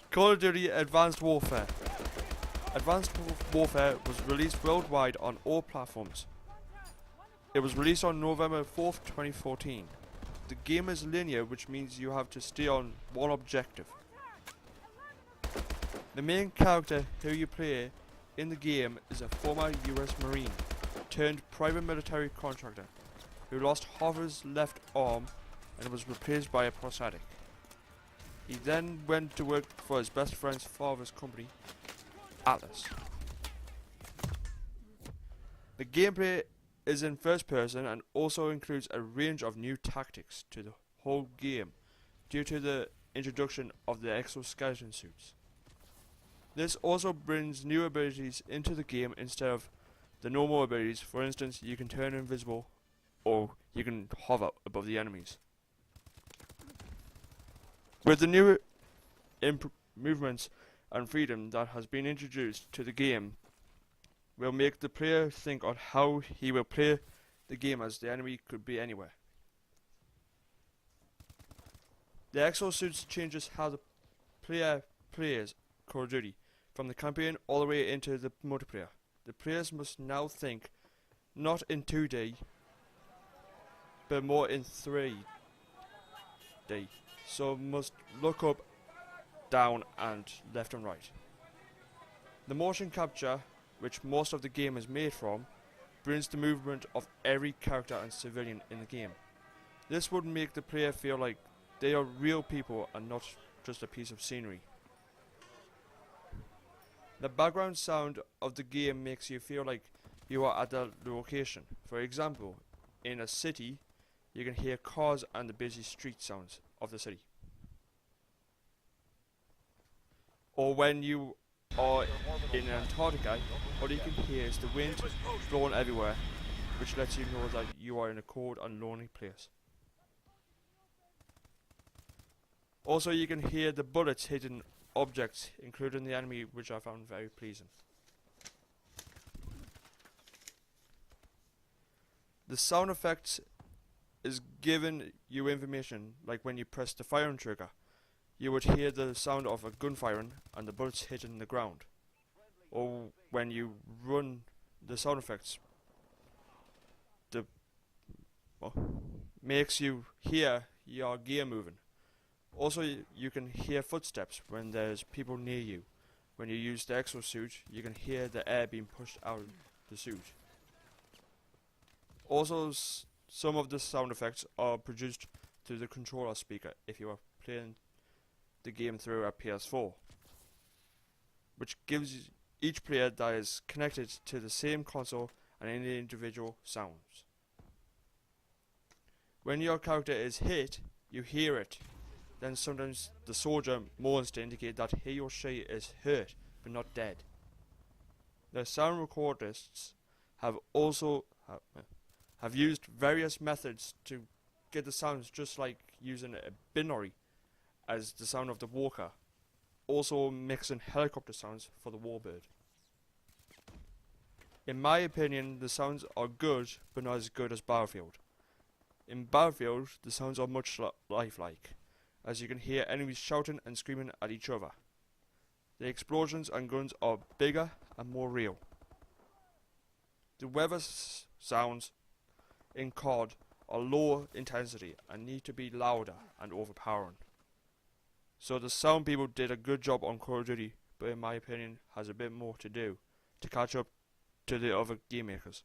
Call of Duty Advanced Warfare. Advanced Warfare was released worldwide on all platforms. It was released on November 4th, 2014. The game is linear, which means you have to stay on one objective. The main character who you play in the game is a former US Marine turned private military contractor who lost half his left arm and was replaced by a prosthetic. He then went to work for his best friend's father's company, Atlas. The gameplay is in first person and also includes a range of new tactics to the whole game due to the introduction of the exoskeleton suits. This also brings new abilities into the game instead of the normal abilities. For instance, you can turn invisible or you can hover above the enemies. With the new movements and freedom that has been introduced to the game, will make the player think on how he will play the game, as the enemy could be anywhere. The exosuits changes how the player plays Call of Duty, from the campaign all the way into the multiplayer. The players must now think not in 2D, but more in 3D. So must look up, down and left and right. The motion capture, which most of the game is made from, brings the movement of every character and civilian in the game. This would make the player feel like they are real people and not just a piece of scenery. The background sound of the game makes you feel like you are at the location. For example, in a city, you can hear cars and the busy street sounds of the city. Or when you are in Antarctica, all you can hear is the wind blowing everywhere, which lets you know that you are in a cold and lonely place. Also, you can hear the bullets hitting objects, including the enemy, which I found very pleasing. The sound effects is giving you information, like when you press the firing trigger, you would hear the sound of a gun firing and the bullets hitting the ground. Or when you run, the sound effects makes you hear your gear moving. Also, you can hear footsteps when there's people near you. When you use the exosuit, you can hear the air being pushed out of the suit. Also, some of the sound effects are produced through the controller speaker if you are playing the game through a PS4, which gives each player that is connected to the same console and any individual sounds. When your character is hit, you hear it. Then sometimes the soldier moans to indicate that he or she is hurt but not dead. The sound recordists have also have used various methods to get the sounds, just like using a binaural as the sound of the walker, also mixing helicopter sounds for the warbird. In my opinion, the sounds are good, but not as good as Battlefield. In Battlefield, the sounds are much lifelike, as you can hear enemies shouting and screaming at each other. The explosions and guns are bigger and more real. The weather sounds in COD are lower intensity and need to be louder and overpowering. So the sound people did a good job on Call of Duty, but in my opinion has a bit more to do to catch up to the other game makers.